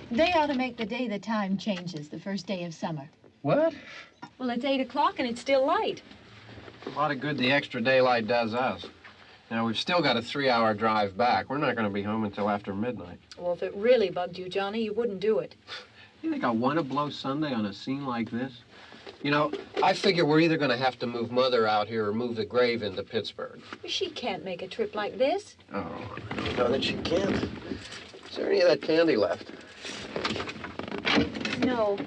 They ought to make the day the time changes, the first day of summer. What? Well, it's 8 o'clock and it's still light. A lot of good the extra daylight does us. Now, we've still got a 3-hour drive back. We're not going to be home until after midnight. Well, if it really bugged you, Johnny, you wouldn't do it. You think I want to blow Sunday on a scene like this? You know, I figure we're either going to have to move Mother out here or move the grave into Pittsburgh. She can't make a trip like this. Oh, I know that she can't. Is there any of that candy left? No.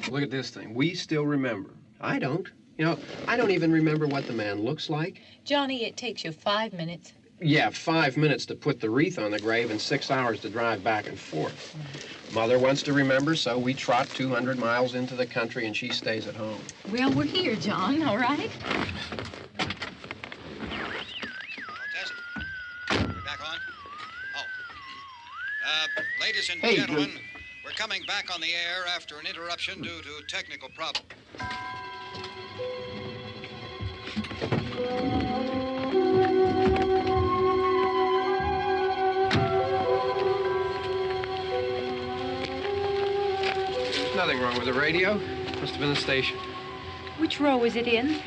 Look at this thing. We still remember. I don't. You know, I don't even remember what the man looks like. Johnny, it takes you 5 minutes. Yeah, 5 minutes to put the wreath on the grave and 6 hours to drive back and forth. Mother wants to remember, so we trot 200 miles into the country and she stays at home. Well, we're here, John, all right? Test. We're back on? Oh. Ladies and Hey, gentlemen, we're coming back on the air after an interruption due to technical problem. There's nothing wrong with the radio. Must have been the station. Which row is it in?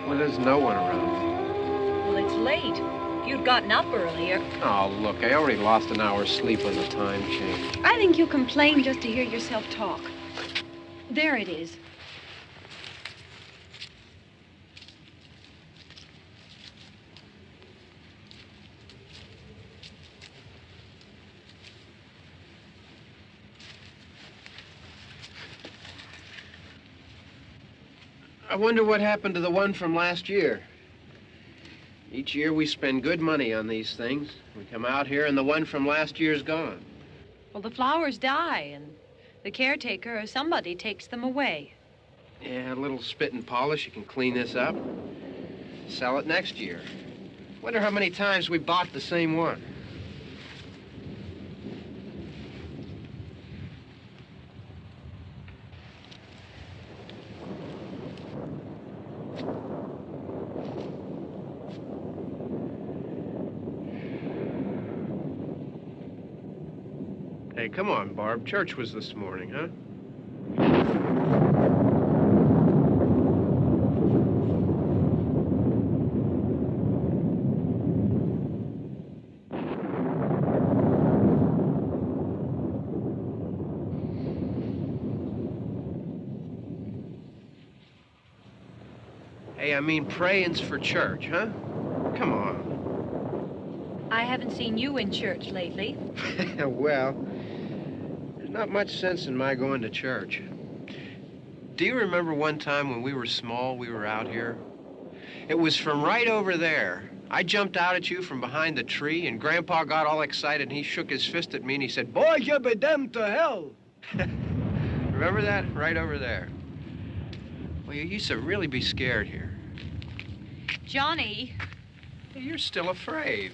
Well, there's no one around. Well, it's late. If you'd gotten up earlier. Oh, look, I already lost an hour's sleep on the time change. I think you complain just to hear yourself talk. There it is. I wonder what happened to the one from last year. Each year we spend good money on these things. We come out here and the one from last year's gone. Well, the flowers die, and the caretaker or somebody takes them away. Yeah, a little spit and polish, you can clean this up. Sell it next year. Wonder how many times we bought the same one. Hey, come on, Barb. Church was this morning, huh? Hey, I mean praying's for church, huh? Come on. I haven't seen you in church lately. Well, there's not much sense in my going to church. Do you remember one time when we were small, we were out here? It was from right over there. I jumped out at you from behind the tree, and Grandpa got all excited, and he shook his fist at me, and he said, "Boy, you be damned to hell." Remember that? Right over there. Well, you used to really be scared here. Johnny. Hey, you're still afraid.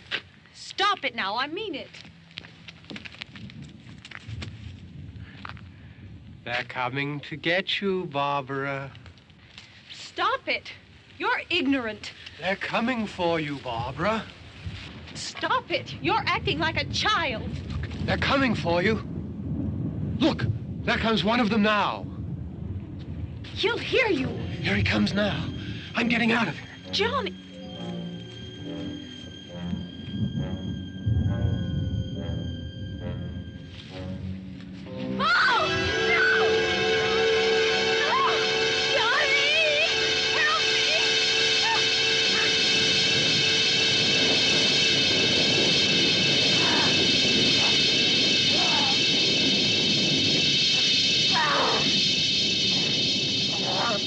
Stop it now, I mean it. They're coming to get you, Barbara. Stop it. You're ignorant. They're coming for you, Barbara. Stop it. You're acting like a child. They're coming for you. Look, there comes one of them now. He'll hear you. Here he comes now. I'm getting out of here. Johnny. Oh! No! No! Johnny! Help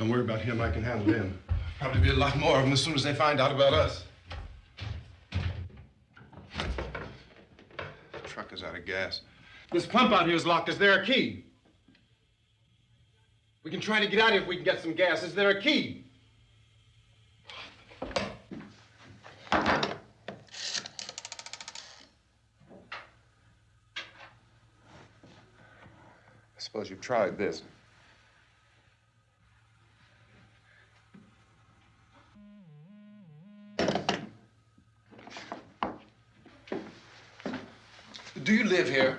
Don't worry about him. I can handle him. Probably be a lot more of them as soon as they find out about us. The truck is out of gas. This pump out here is locked. Is there a key? We can try to get out of here if we can get some gas. Is there a key? I suppose you've tried this. Do you live here?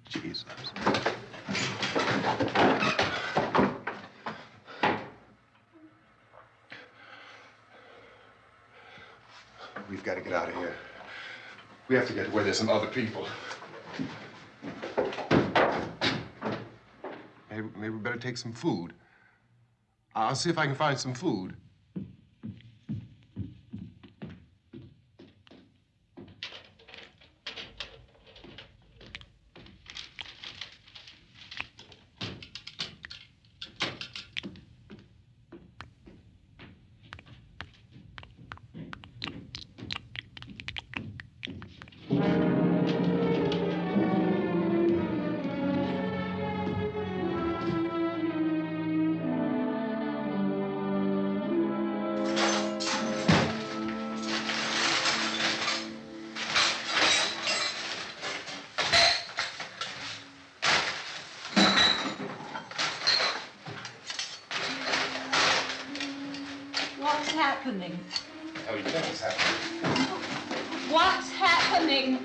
Jesus. We've got to get out of here. We have to get to where there's some other people. Maybe we better take some food. I'll see if I can find some food. What's happening? How do you think it's happening? What's happening?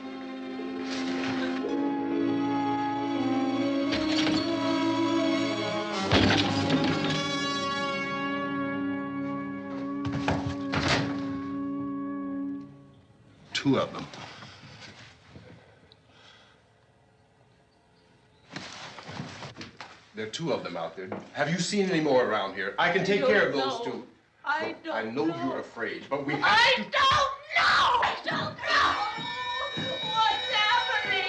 Two of them. There are two of them out there. Have you seen any more around here? I can take care of those two. I don't I know you're afraid, but we have to... I don't know! I don't know! What's happening?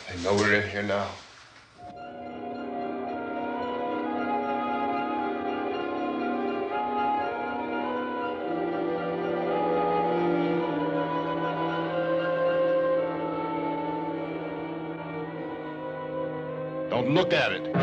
They know we're in here now. Don't look at it.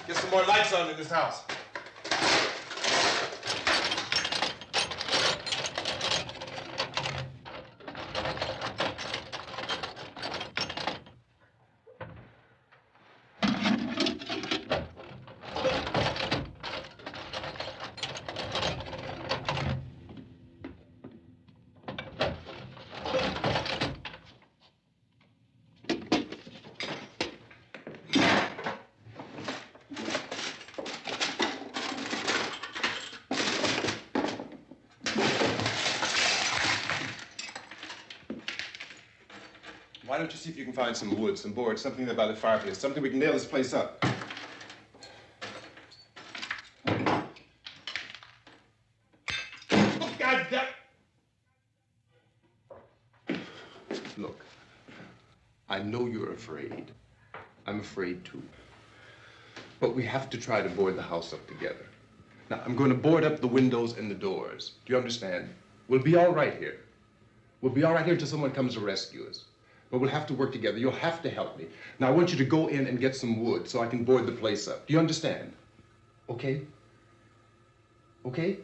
Get some more lights on in this house. Why don't you see if you can find some wood, some boards, something there by the fireplace, something we can nail this place up. Oh, God damn it! Look, I know you're afraid. I'm afraid too. But we have to try to board the house up together. Now, I'm going to board up the windows and the doors. Do you understand? We'll be all right here. We'll be all right here until someone comes to rescue us. But we'll have to work together. You'll have to help me. Now, I want you to go in and get some wood so I can board the place up. Do you understand? Okay? Okay?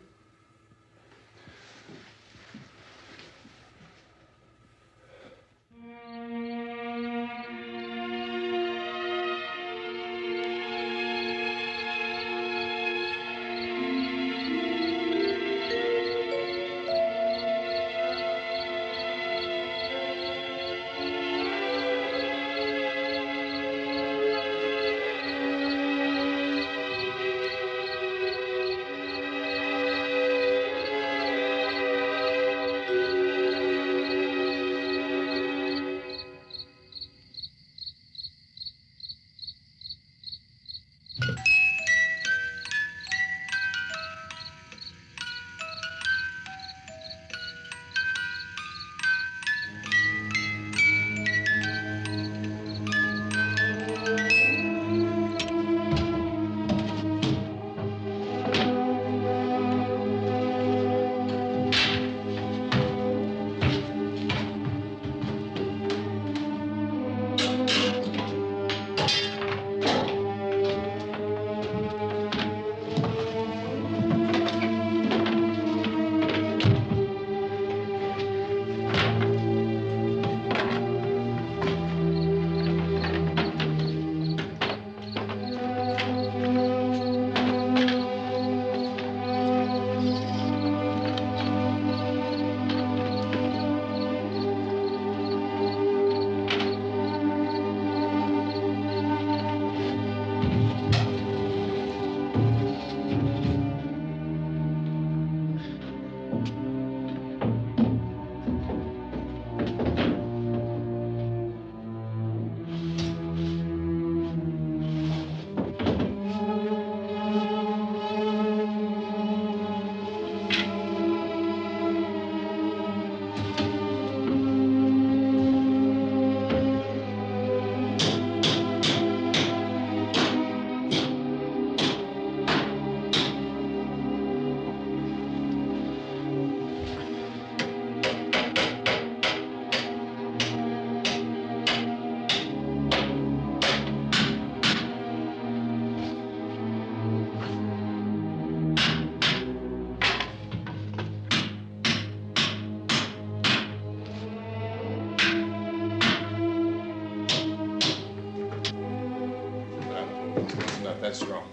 strong.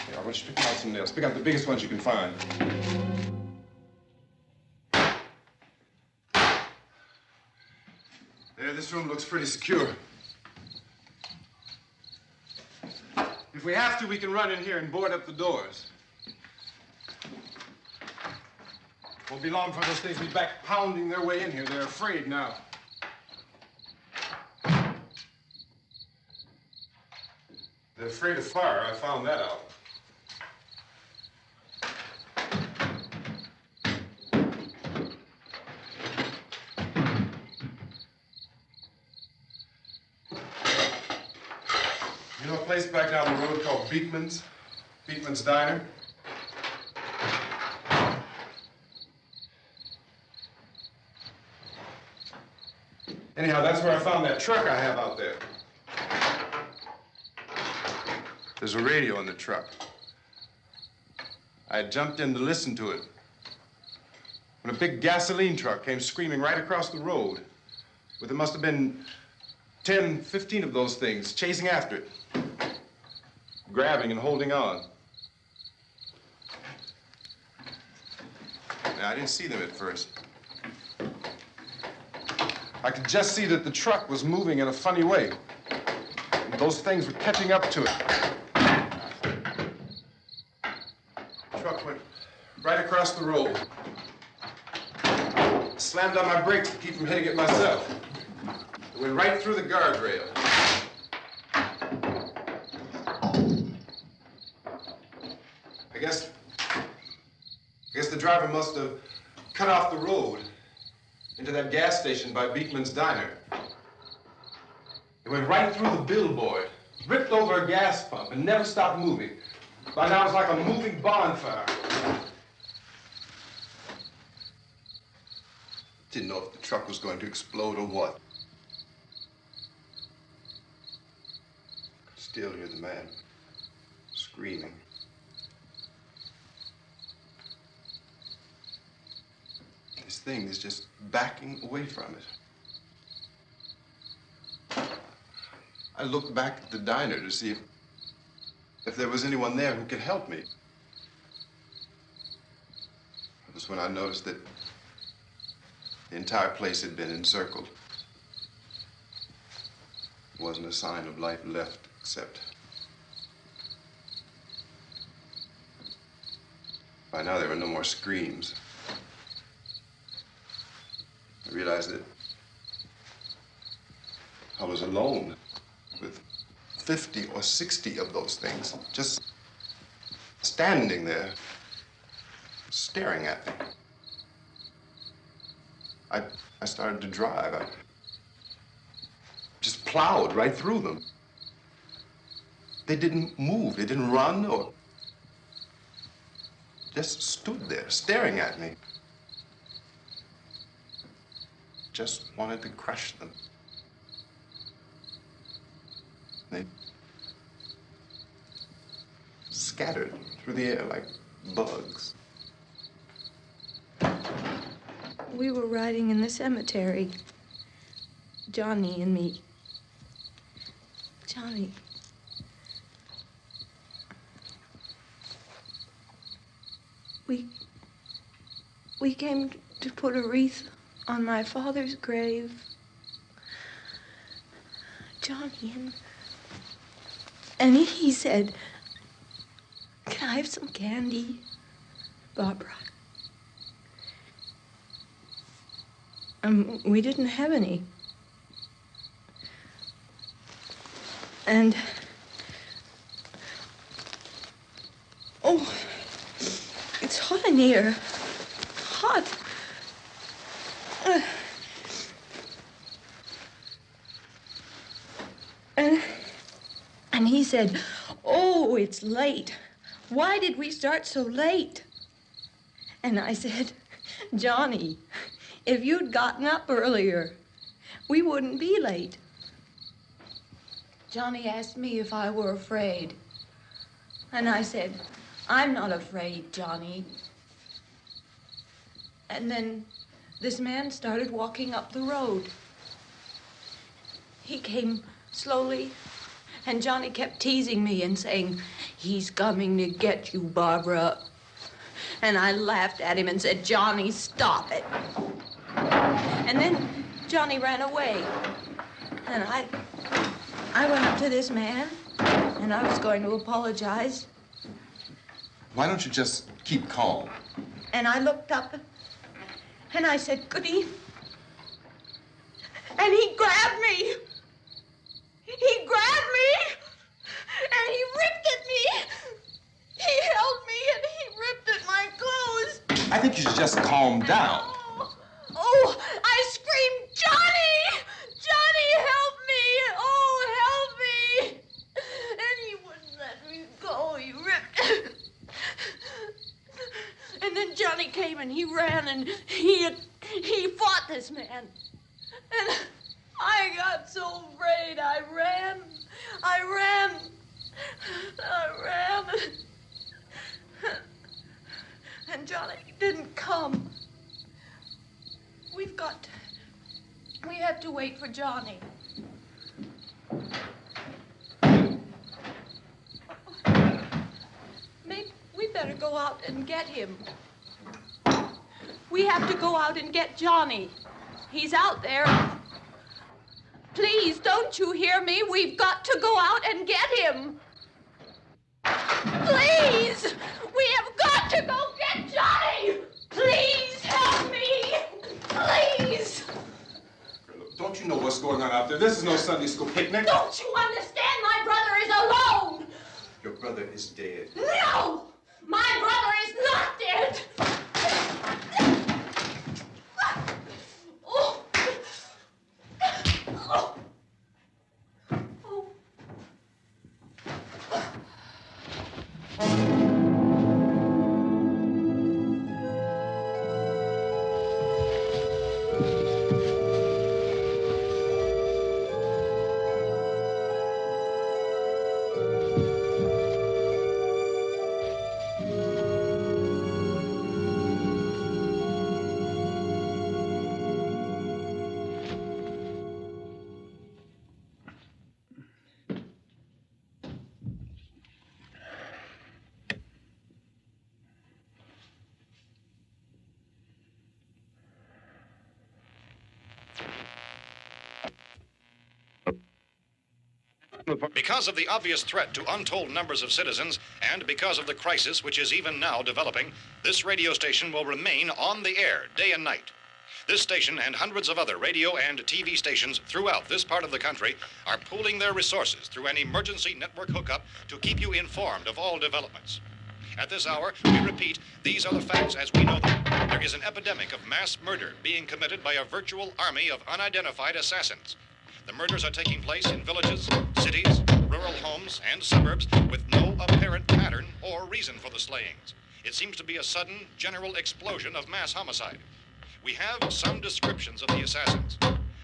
Here, I want you to pick out some nails. Pick out the biggest ones you can find. There, this room looks pretty secure. If we have to, we can run in here and board up the doors. Won't be long for those things to be back pounding their way in here. They're afraid now. They're afraid of fire. I found that out. You know a place back down the road called Beekman's? Beekman's Diner? Anyhow, that's where I found that truck I have out there. There's a radio in the truck. I had jumped in to listen to it when a big gasoline truck came screaming right across the road. Well, there must have been 10, 15 of those things chasing after it, grabbing and holding on. Now, I didn't see them at first. I could just see that the truck was moving in a funny way. And those things were catching up to it. The truck went right across the road. Slammed on my brakes to keep from hitting it myself. It went right through the guardrail. I guess the driver must have cut off the road into that gas station by Beekman's Diner. It went right through the billboard, ripped over a gas pump, and never stopped moving. By now, it was like a moving bonfire. Didn't know if the truck was going to explode or what. Could still hear the man screaming. This thing is just backing away from it. I looked back at the diner to see if there was anyone there who could help me. It was when I noticed that the entire place had been encircled. There wasn't a sign of life left except by now there were no more screams. I realized that I was alone with 50 or 60 of those things just standing there, staring at me. I started to drive. I just plowed right through them. They didn't move. They didn't run or just stood there staring at me. Just wanted to crush them. They scattered through the air like bugs. We were riding in the cemetery, Johnny and me. Johnny. We came to put a wreath on my father's grave. Johnny, and he said, "Can I have some candy, Barbara?" We didn't have any. And, oh, it's hot in here. Hot. And he said, "Oh, it's late. Why did we start so late?" And I said, "Johnny, if you'd gotten up earlier, we wouldn't be late." Johnny asked me if I were afraid. And I said, "I'm not afraid, Johnny." And then this man started walking up the road. He came slowly, and Johnny kept teasing me and saying, "He's coming to get you, Barbara." And I laughed at him and said, "Johnny, stop it." And then Johnny ran away. And I went up to this man, and I was going to apologize. Why don't you just keep calm? And I looked up, and I said, "Good evening." And he grabbed me. He grabbed me, and he ripped at me. He held me, and he ripped at my clothes. I think you should just calm down. Oh, I screamed, "Johnny! Johnny, help me! Oh, help me!" And he wouldn't let me go. He ripped. And then Johnny came and he ran and he fought this man. And I got so afraid. I ran. And Johnny didn't come. We have to wait for Johnny. Maybe we better go out and get him. We have to go out and get Johnny. He's out there. Please, don't you hear me? We've got to go out and get him. Please! We have got to go get Johnny! Please help me! Please! Don't you know what's going on out there? This is no Sunday school picnic. Don't you understand? My brother is alone! Your brother is dead. No! My brother is not dead! Oh. Oh. Because of the obvious threat to untold numbers of citizens, and because of the crisis which is even now developing, this radio station will remain on the air day and night. This station and hundreds of other radio and TV stations throughout this part of the country are pooling their resources through an emergency network hookup to keep you informed of all developments. At this hour, we repeat, these are the facts as we know them. There is an epidemic of mass murder being committed by a virtual army of unidentified assassins. The murders are taking place in villages, cities, rural homes, and suburbs with no apparent pattern or reason for the slayings. It seems to be a sudden, general explosion of mass homicide. We have some descriptions of the assassins.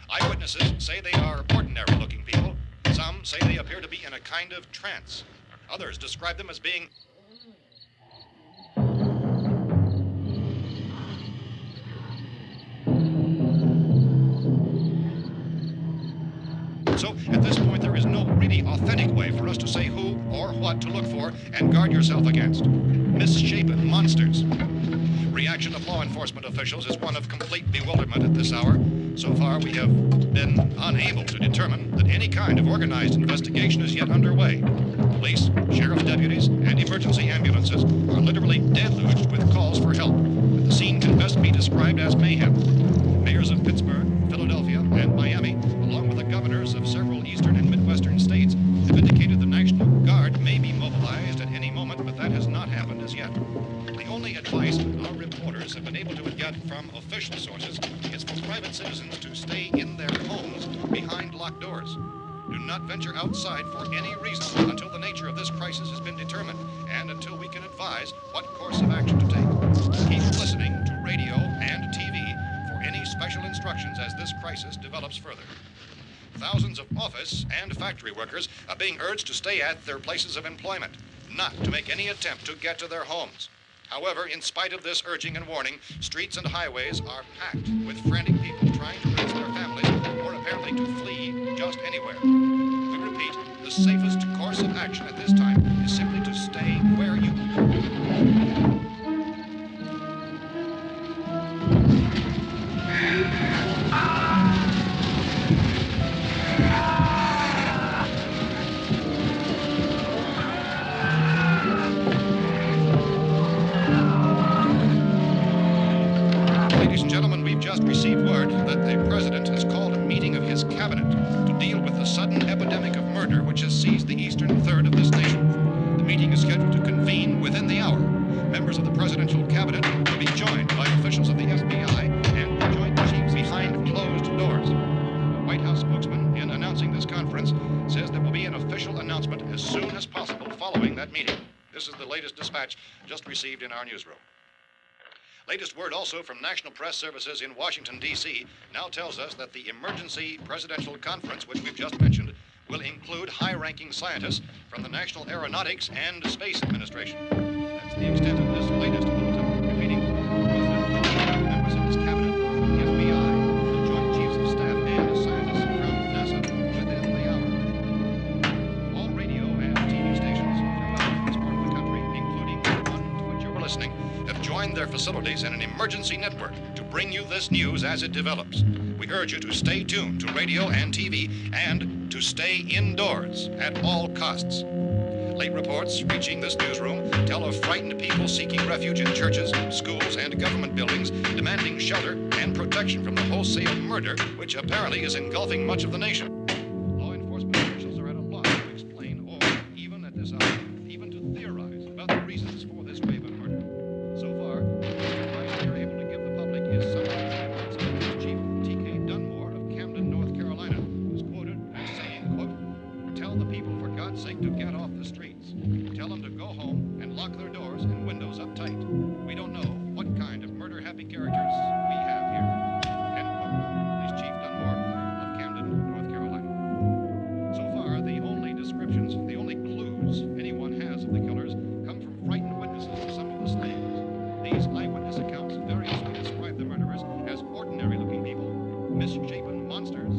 Eyewitnesses say they are ordinary-looking people. Some say they appear to be in a kind of trance. Others describe them as being So, at this point, there is no really authentic way for us to say who or what to look for and guard yourself against. Misshapen monsters. Reaction of law enforcement officials is one of complete bewilderment at this hour. So far, we have been unable to determine that any kind of organized investigation is yet underway. Police, sheriff's deputies, and emergency ambulances are literally deluged with calls for help. But the scene can best be described as mayhem. Mayors of Pittsburgh, Philadelphia, and Miami, along with the governors of several eastern and midwestern states, have indicated the National Guard may be mobilized at any moment, but that has not happened as yet. The only advice our reporters have been able to get from official sources is for private citizens to stay in their homes behind locked doors. Do not venture outside for any reason until the nature of this crisis has been determined and until we can advise what course of action to take. Keep listening to radio and TV for any special instructions as this crisis develops further. Thousands of office and factory workers are being urged to stay at their places of employment, not to make any attempt to get to their homes. However, in spite of this urging and warning, streets and highways are packed with frantic people trying to raise their families or apparently to flee just anywhere. We repeat, the safest course of action at this time is simply to stay where you are. Ladies and gentlemen, we've just received word that the President has called a meeting of his cabinet to deal with the sudden epidemic of murder which has seized the eastern third of this nation. The meeting is scheduled to convene within the hour. Members of the presidential cabinet will be joined by officials of the FBI and joint chiefs behind closed doors. The White House spokesman, in announcing this conference, says there will be an official announcement as soon as possible following that meeting. This is the latest dispatch just received in our newsroom. Latest word also from National Press Services in Washington, D.C. now tells us that the emergency presidential conference, which we've just mentioned, will include high-ranking scientists from the National Aeronautics and Space Administration. That's the extent of this latest bulletin. Repeating, the President, members of his cabinet, the FBI, the Joint Chiefs of Staff, and scientists from NASA within the hour. All radio and TV stations throughout this part of the country, including the one to which you're listening, have joined their facilities in an emergency network to bring you this news as it develops. We urge you to stay tuned to radio and TV and to stay indoors at all costs. Late reports reaching this newsroom tell of frightened people seeking refuge in churches, schools, and government buildings, demanding shelter and protection from the wholesale murder which apparently is engulfing much of the nation. Law enforcement officials are at a loss to explain or, even at this hour, even to theorize about the reasons for this wave of murder. So far, the advice we are able to give the public is somewhat Police Chief T.K. Dunmore of Camden, North Carolina, who's quoted as saying, quote, "Tell the people for God's sake to get off the streets. Tell them to go home and lock their doors and windows up tight. We don't know what kind of murder-happy characters we have here." End quote. Police Chief Dunmore of Camden, North Carolina. So far, the only descriptions, the only clues anyone has of the killers come from frightened witnesses to some of the slayings. These eyewitness accounts variously describe the murderers as ordinary-looking people, misshapen monsters,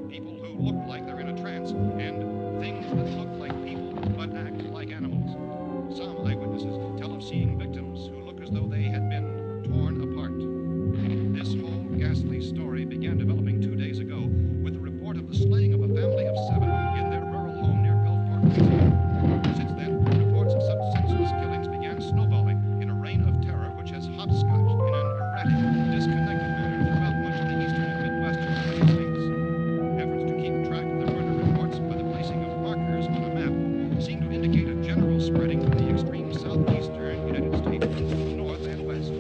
people who look like they're in a trance, and things that look like people but act like animals. Some eyewitnesses tell of seeing victims who look as though they had been torn apart. This whole ghastly story began developing 2 days ago with the report of the slaying of a family of 7 in their rural home near Gulfport, Louisiana. Since then, reports of such senseless killings began snowballing in a reign of terror which has hopscotched in an erratic, disconnected manner throughout much of the eastern and midwestern United States. Efforts to keep track of the murder reports by the placing of markers on a map seem to indicate a general spreading from the extreme southeastern United States to the north and west.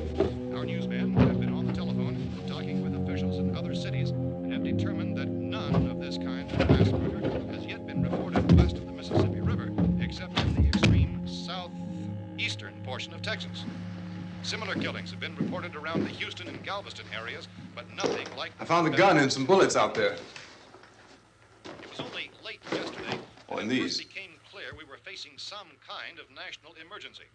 Our newsmen have been on the telephone talking with officials in other cities and have determined that none of this kind of mass murder has yet been reported west of the Mississippi River, except in the extreme southeastern portion of Texas. Similar killings have been reported around the Houston and Galveston areas, but nothing like... I found a gun and some bullets out there. It was only late yesterday Oh, and when it these. first became clear we were facing some kind of national emergency.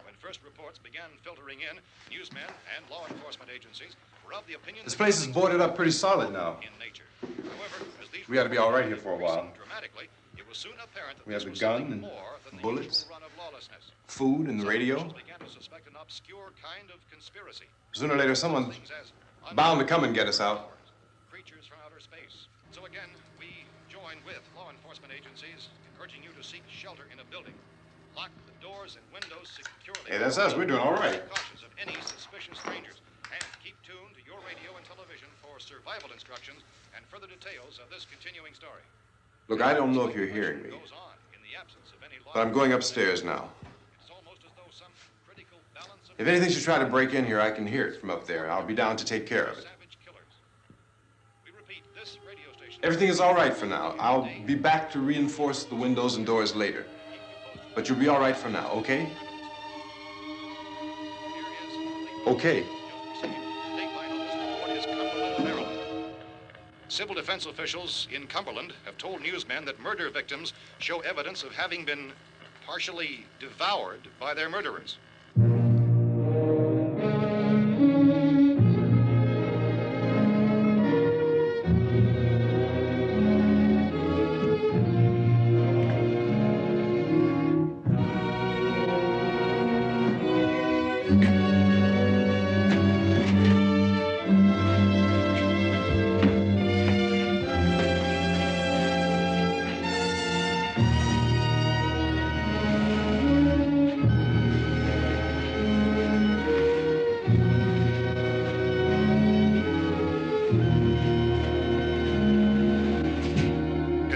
When first reports began filtering in, newsmen and law enforcement agencies were of the opinion This that place is killings boarded were up pretty solid now. in nature. However, as these We ought to be all right here reports for a while. increasing dramatically, it was soon apparent that We have this the was gun something and more than the bullets, usual run of lawlessness. food and the Some radio. officials began to suspect an obscure kind of conspiracy. Sooner or later, someone's Things as bound to come and get us out. creatures from outer space. So again, we join with law enforcement agencies, urging you to seek shelter in a building. Lock the doors and windows securely. Hey, that's us. We're doing all right. Be cautious of any suspicious strangers. And keep tuned to your radio and television for survival instructions and further details of this continuing story. Look, I don't know if you're hearing me, Goes on in the absence of any law. but I'm going upstairs now. It's almost as though some critical balance of If anything should try to break in here, I can hear it from up there, and I'll be down to take care of it. savage killers. We repeat, this radio station. Everything is all right for now. I'll be back to reinforce the windows and doors later. But you'll be all right for now, okay? Okay. Civil defense officials in Cumberland have told newsmen that murder victims show evidence of having been partially devoured by their murderers.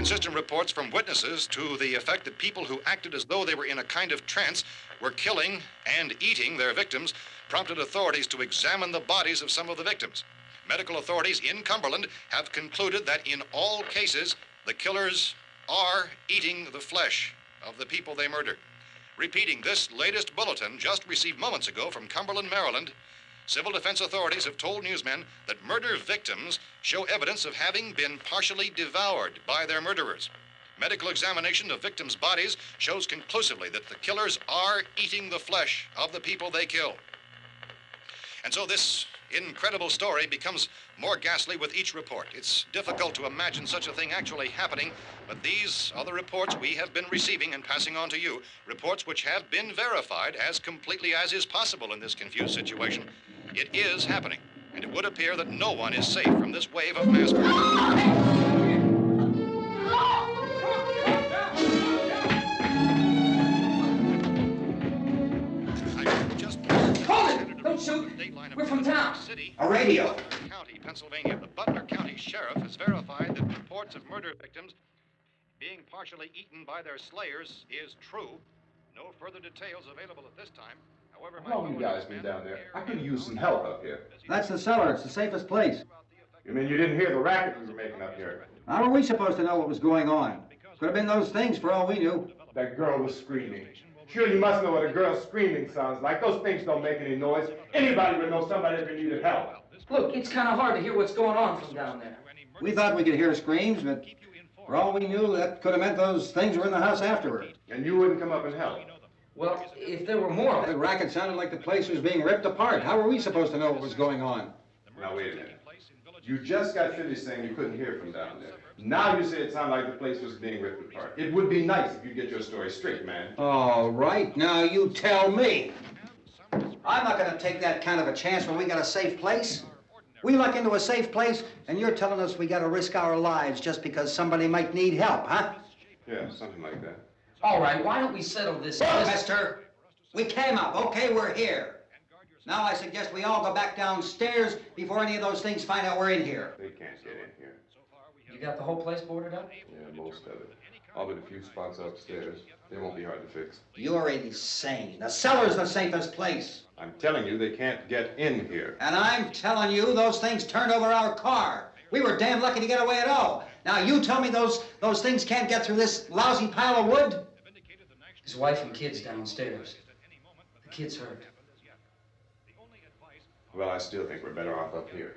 Inconsistent reports from witnesses to the effect that people who acted as though they were in a kind of trance were killing and eating their victims prompted authorities to examine the bodies of some of the victims. Medical authorities in Cumberland have concluded that in all cases, the killers are eating the flesh of the people they murdered. Repeating this latest bulletin just received moments ago from Cumberland, Maryland, civil defense authorities have told newsmen that murder victims show evidence of having been partially devoured by their murderers. Medical examination of victims' bodies shows conclusively that the killers are eating the flesh of the people they kill. And so this incredible story becomes more ghastly with each report. It's difficult to imagine such a thing actually happening, but these are the reports we have been receiving and passing on to you, reports which have been verified as completely as is possible in this confused situation. It is happening, and it would appear that no one is safe from this wave of mass murder. Don't shoot. We're from town. A radio. County, Pennsylvania. The Butler County Sheriff has verified that reports of murder victims being partially eaten by their slayers is true. No further details available at this time. However, How long you guys been down there? I could use some help up here. That's the cellar. It's the safest place. You mean you didn't hear the racket we were making up here? How are we supposed to know what was going on? Could have been those things for all we knew. That girl was screaming. Sure, you must know what a girl screaming sounds like. Those things don't make any noise. Anybody would know somebody ever needed help. Look, it's kind of hard to hear what's going on from down there. We thought we could hear screams, but for all we knew, that could have meant those things were in the house afterward. And you wouldn't come up and help? Well, if there were more... The racket sounded like the place was being ripped apart. How were we supposed to know what was going on? Now, wait a minute. You just got finished saying you couldn't hear from down there. Now you say it sounded like the place was being ripped apart. It would be nice if you get your story straight, man. All right, now you tell me. I'm not going to take that kind of a chance when we got a safe place. We luck into a safe place, and you're telling us we got to risk our lives just because somebody might need help, huh? Yeah, something like that. All right, why don't we settle this? Mister, we came up. Okay, we're here. Now I suggest we all go back downstairs before any of those things find out we're in here. They can't get in here. You got the whole place boarded up? Yeah, most of it. All but a few spots upstairs. They won't be hard to fix. You're insane. The cellar's the safest place. I'm telling you, they can't get in here. And I'm telling you, those things turned over our car. We were damn lucky to get away at all. Now you tell me those things can't get through this lousy pile of wood? His wife and kids downstairs. The kid's hurt. Well, I still think we're better off up here.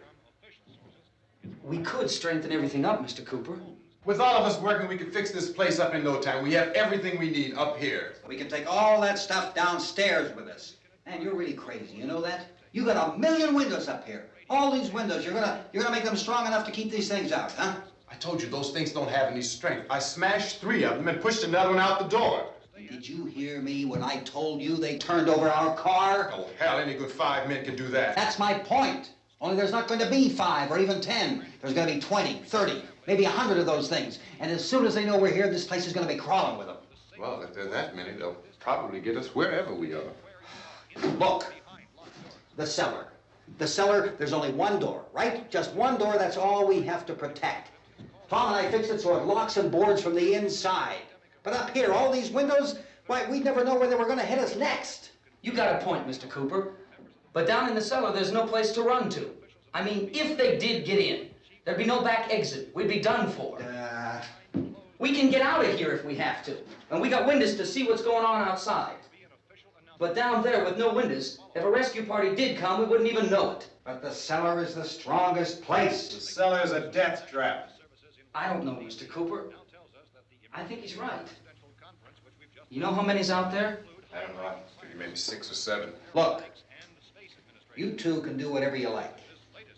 We could strengthen everything up, Mr. Cooper. With all of us working, we could fix this place up in no time. We have everything we need up here. We can take all that stuff downstairs with us. Man, you're really crazy, you know that? You got 1,000,000 windows up here. All these windows, you're gonna make them strong enough to keep these things out, huh? I told you those things don't have any strength. I smashed 3 of them and pushed another one out the door. Did you hear me when I told you they turned over our car? Oh, hell, any good 5 men can do that. That's my point. Only there's not going to be 5 or even 10. There's going to be 20, 30, maybe 100 of those things. And as soon as they know we're here, this place is going to be crawling with them. Well, if there are that many, they'll probably get us wherever we are. Look, the cellar. The cellar, there's only one door, right? Just one door, that's all we have to protect. Tom and I fixed it so it locks and boards from the inside. But up here, all these windows, why, we'd never know where they were going to hit us next. You got a point, Mr. Cooper. But down in the cellar, there's no place to run to. I mean, if they did get in, there'd be no back exit. We'd be done for. We can get out of here if we have to. And we got windows to see what's going on outside. But down there with no windows, if a rescue party did come, we wouldn't even know it. But the cellar is the strongest place. The cellar is a death trap. I don't know, Mr. Cooper. I think he's right. You know how many's out there? I don't know. I figure maybe 6 or 7. Look, you two can do whatever you like.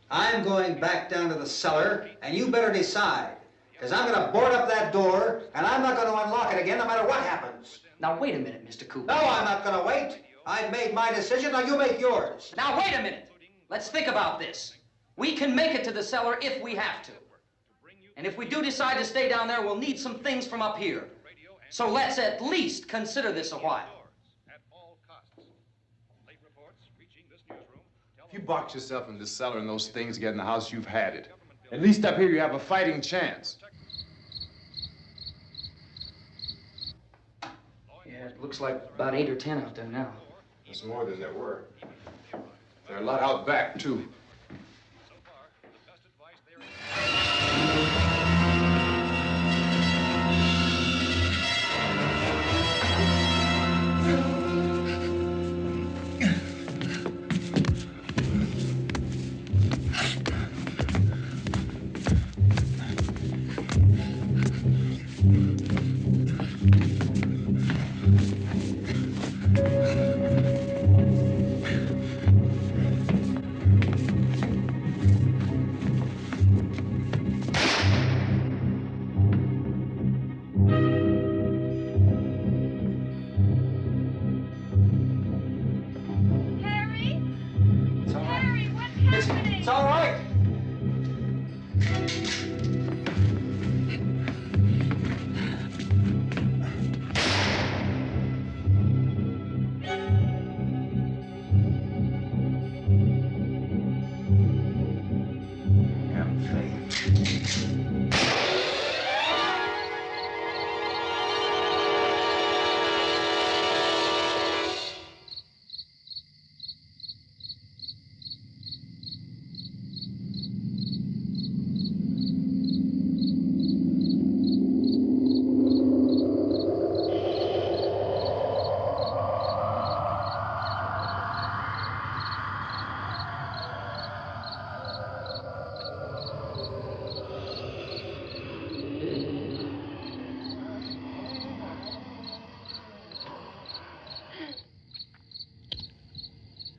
I'm going back down to the cellar, and you better decide. Because I'm going to board up that door, and I'm not going to unlock it again no matter what happens. Now, wait a minute, Mr. Cooper. No, I'm not going to wait. I've made my decision, now you make yours. Now, wait a minute. Let's think about this. We can make it to the cellar if we have to. And if we do decide to stay down there, we'll need some things from up here. So let's at least consider this a while. If you box yourself in this cellar and those things get in the house, you've had it. At least up here, you have a fighting chance. Yeah, it looks like about 8 or 10 out there now. There's more than there were. There are a lot out back, too. It's all right.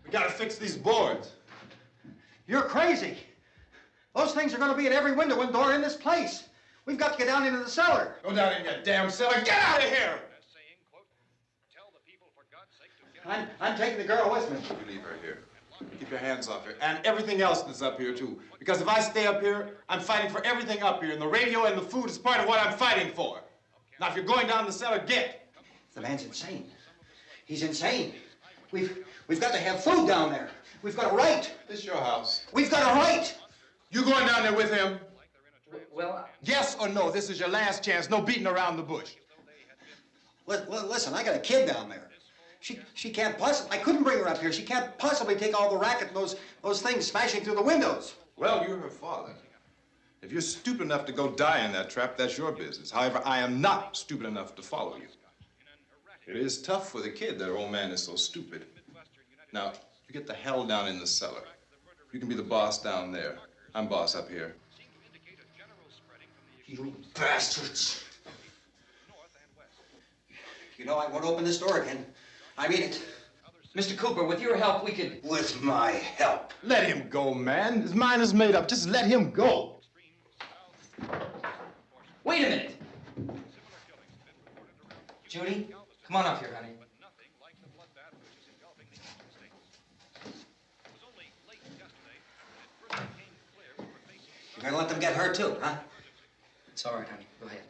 We gotta fix these boards. You're crazy. Those things are going to be at every window and door in this place. We've got to get down into the cellar. Go down in your damn cellar. Get out of here! I'm taking the girl with me. You leave her here. Keep your hands off her. And everything else that's up here, too. Because if I stay up here, I'm fighting for everything up here. And the radio and the food is part of what I'm fighting for. Now, if you're going down the cellar, get. The man's insane. He's insane. We've got to have food down there. We've got a right. This is your house. We've got a right. You going down there with him? Well, Yes or no? This is your last chance. No beating around the bush. Listen, I got a kid down there. She can't possibly, I couldn't bring her up here. She can't possibly take all the racket and those things smashing through the windows. Well, you're her father. If you're stupid enough to go die in that trap, that's your business. However, I am not stupid enough to follow you. It is tough for the kid that her old man is so stupid. Now, you get the hell down in the cellar. You can be the boss down there. I'm boss up here. You bastards. You know, I won't open this door again. I mean it. Mr. Cooper, with your help, we could... With my help. Let him go, man. His mind is made up. Just let him go. Wait a minute. Judy, come on up here, honey. You're gonna let them get hurt too, huh? It's all right, honey. Go ahead.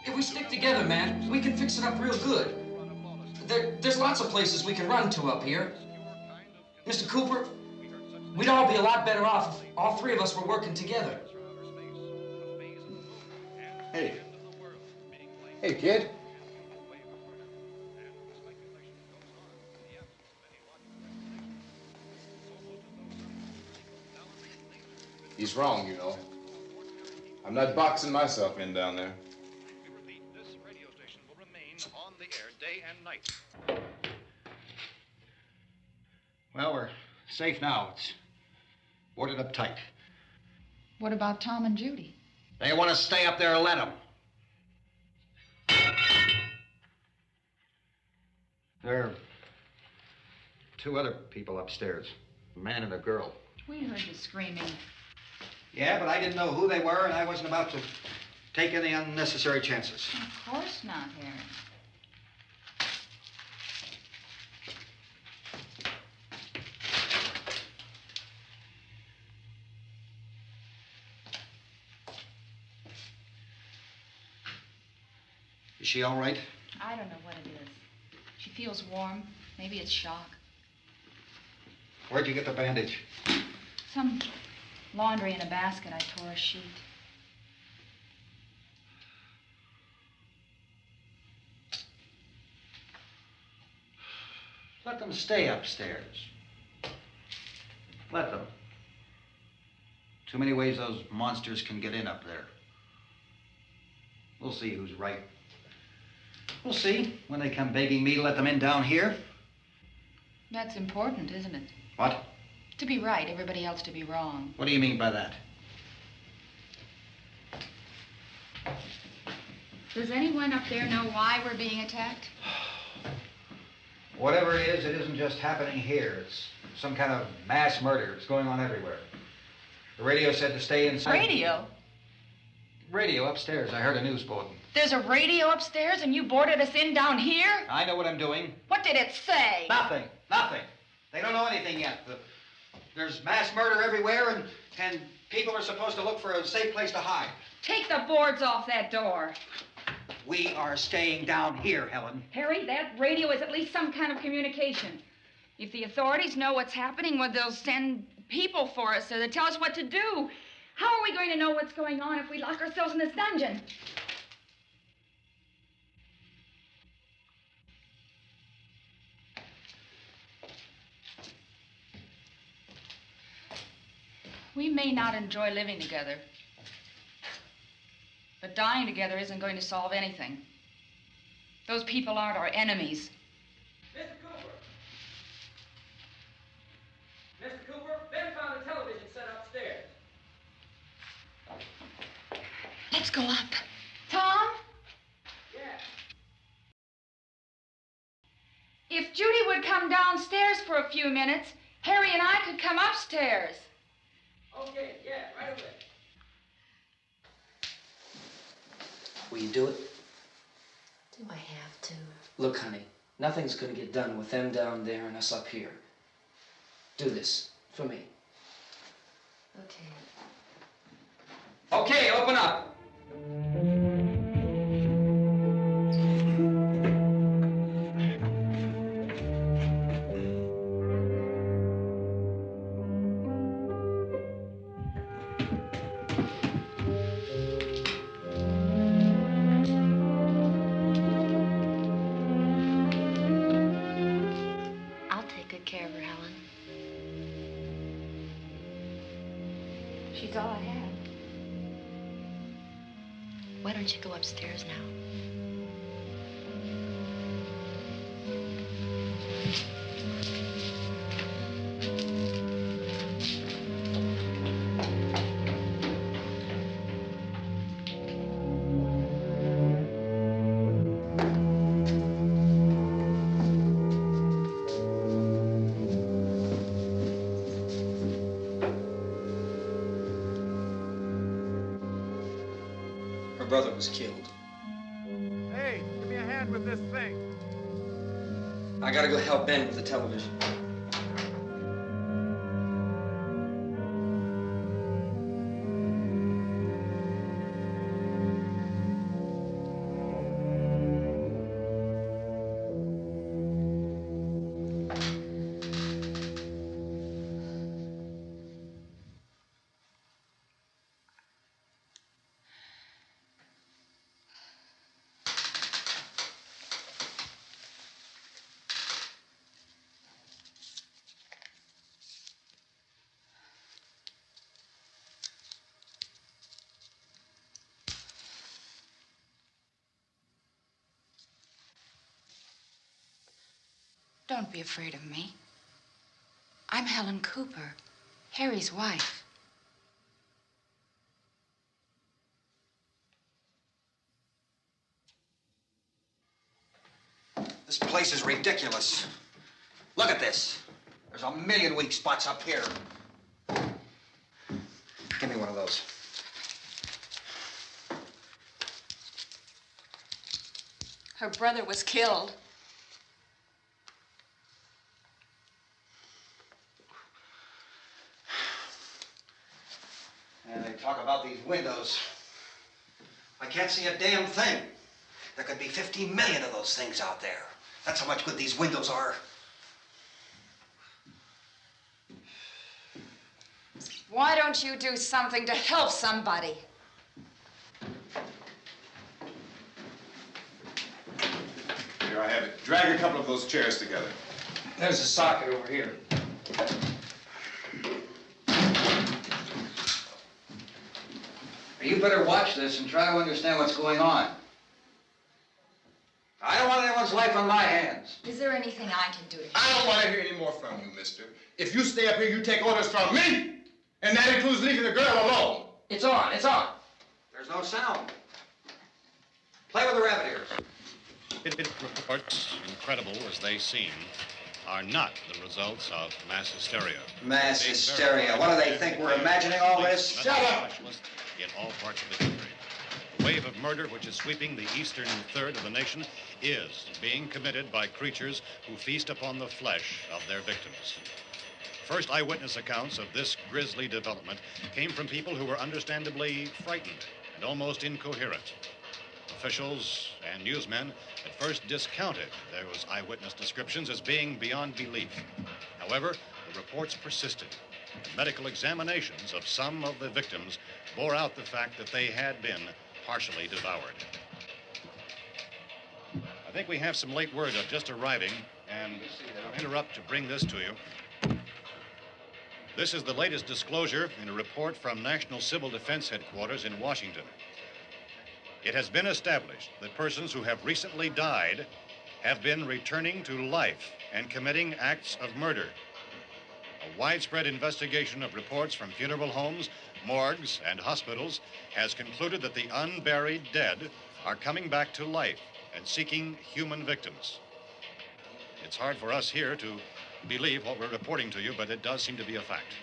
If we stick together, man, we can fix it up real good. There's lots of places we can run to up here. Mr. Cooper, we'd all be a lot better off if all three of us were working together. Hey. Hey, kid. He's wrong, you know. I'm not boxing myself in down there. We repeat, this radio station will remain on the air day and night. Well, we're safe now. It's boarded up tight. What about Tom and Judy? They want to stay up there, let them. There are two other people upstairs, a man and a girl. We heard the screaming. Yeah, but I didn't know who they were, and I wasn't about to take any unnecessary chances. Of course not, Harry. Is she all right? I don't know what it is. She feels warm. Maybe it's shock. Where'd you get the bandage? Some laundry in a basket. I tore a sheet. Let them stay upstairs. Let them. Too many ways those monsters can get in up there. We'll see who's right. We'll see when they come begging me to let them in down here. That's important, isn't it? What? To be right, everybody else to be wrong. What do you mean by that? Does anyone up there know why we're being attacked? Whatever it isn't just happening here. It's some kind of mass murder. It's going on everywhere. The radio said to stay inside. Radio? Radio upstairs. I heard a news bulletin. There's a radio upstairs and you boarded us in down here? I know what I'm doing. What did it say? Nothing. Nothing. They don't know anything yet. There's mass murder everywhere, and people are supposed to look for a safe place to hide. Take the boards off that door. We are staying down here, Helen. Harry, that radio is at least some kind of communication. If the authorities know what's happening, well, they'll send people for us to tell us what to do. How are we going to know what's going on if we lock ourselves in this dungeon? We may not enjoy living together, but dying together isn't going to solve anything. Those people aren't our enemies. Mr. Cooper! Mr. Cooper, Ben found a television set upstairs. Let's go up. Tom? Yeah. If Judy would come downstairs for a few minutes, Harry and I could come upstairs. Okay, yeah, right away. Will you do it? Do I have to? Look, honey, nothing's gonna get done with them down there and us up here. Do this for me. Okay. Okay, open up. I'll take good care of her, Helen. She's all I have. Why don't you go upstairs now? Her brother was killed. Hey, give me a hand with this thing. I gotta go help Ben with the television. Don't be afraid of me. I'm Helen Cooper, Harry's wife. This place is ridiculous. Look at this. There's a million weak spots up here. Give me one of those. Her brother was killed. And they talk about these windows. I can't see a damn thing. There could be 15 million of those things out there. That's how much good these windows are. Why don't you do something to help somebody? Here, I have it. Drag a couple of those chairs together. There's a socket over here. You better watch this and try to understand what's going on. I don't want anyone's life on my hands. Is there anything I can do to help? I don't want to hear any more from you, mister. If you stay up here, you take orders from me. And that includes leaving the girl alone. It's on, it's on. There's no sound. Play with the rabbit ears. Reports, incredible as they seem, are not the results of mass hysteria. Mass hysteria. What do they think? We're imagining all this? Shut up! In all parts of the country. The wave of murder which is sweeping the eastern third of the nation is being committed by creatures who feast upon the flesh of their victims. First eyewitness accounts of this grisly development came from people who were understandably frightened and almost incoherent. Officials and newsmen at first discounted those eyewitness descriptions as being beyond belief. However, the reports persisted. The medical examinations of some of the victims bore out the fact that they had been partially devoured. I think we have some late word just arriving, and I'll interrupt to bring this to you. This is the latest disclosure in a report from National Civil Defense Headquarters in Washington. It has been established that persons who have recently died have been returning to life and committing acts of murder. A widespread investigation of reports from funeral homes, morgues, and hospitals has concluded that the unburied dead are coming back to life and seeking human victims. It's hard for us here to believe what we're reporting to you, but it does seem to be a fact.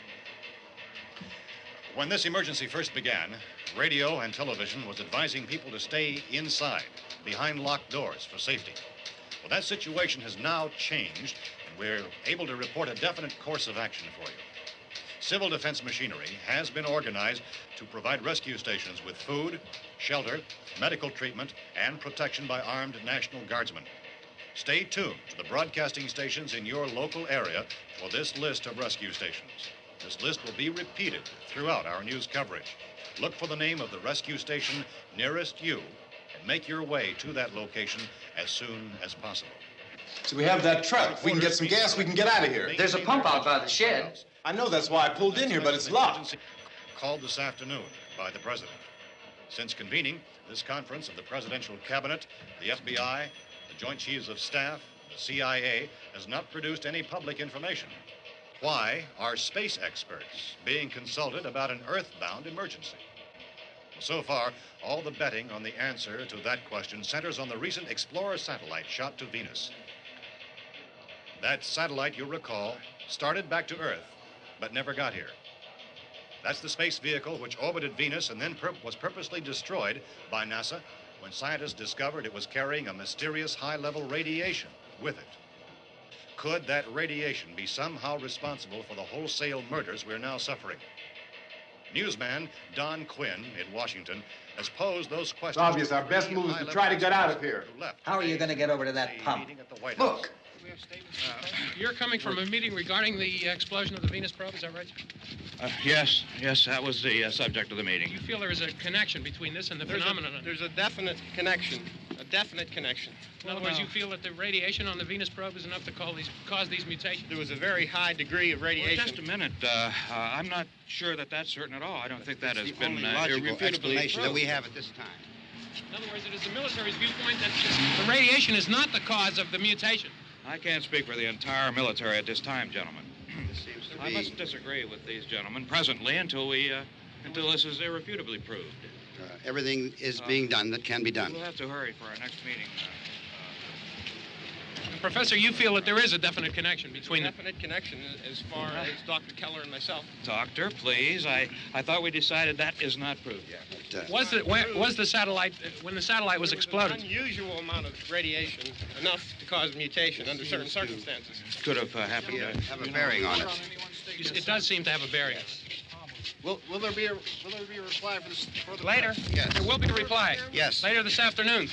When this emergency first began, radio and television was advising people to stay inside, behind locked doors for safety. Well, that situation has now changed, and we're able to report a definite course of action for you. Civil defense machinery has been organized to provide rescue stations with food, shelter, medical treatment, and protection by armed National Guardsmen. Stay tuned to the broadcasting stations in your local area for this list of rescue stations. This list will be repeated throughout our news coverage. Look for the name of the rescue station nearest you and make your way to that location as soon as possible. So we have that truck. If we can get some gas, we can get out of here. There's a pump out by the shed. I know, that's why I pulled in here, but it's locked. Called this afternoon by the president. Since convening this conference of the presidential cabinet, the FBI, the Joint Chiefs of Staff, the CIA has not produced any public information. Why are space experts being consulted about an earthbound emergency? So far, all the betting on the answer to that question centers on the recent Explorer satellite shot to Venus. That satellite, you'll recall, started back to Earth, but never got here. That's the space vehicle which orbited Venus and then was purposely destroyed by NASA when scientists discovered it was carrying a mysterious high-level radiation with it. Could that radiation be somehow responsible for the wholesale murders we're now suffering? Newsman Don Quinn in Washington has posed those questions. It's obvious our best move is to try to get out of here. How are you going to get over to that pump? Look. You're coming from a meeting regarding the explosion of the Venus probe, is that right? Yes, that was the subject of the meeting. You feel there is a connection between this and the phenomenon? There's a definite connection. In other words, you feel that the radiation on the Venus probe is enough to cause these mutations? There was a very high degree of radiation. Well, just a minute. I'm not sure that that's certain at all. I don't think that has been logical explanation that we have at this time. In other words, it is the military's viewpoint that the radiation is not the cause of the mutation. I can't speak for the entire military at this time, gentlemen. This seems to be... I must disagree with these gentlemen presently until this is irrefutably proved. Everything is being done that can be done. We'll have to hurry for our next meeting. Professor, you feel that there is a definite connection between them? Definite connection as far as Dr. Keller and myself. Doctor, please. I thought we decided that is not proved yet. But, was the satellite, when the satellite was exploded? An unusual amount of radiation, enough to cause mutation under certain circumstances. Could have happened to have a bearing on it. It does seem to have a bearing. Will there be a reply for this further? Later? Yes. There will be a reply. Yes. Later this afternoon.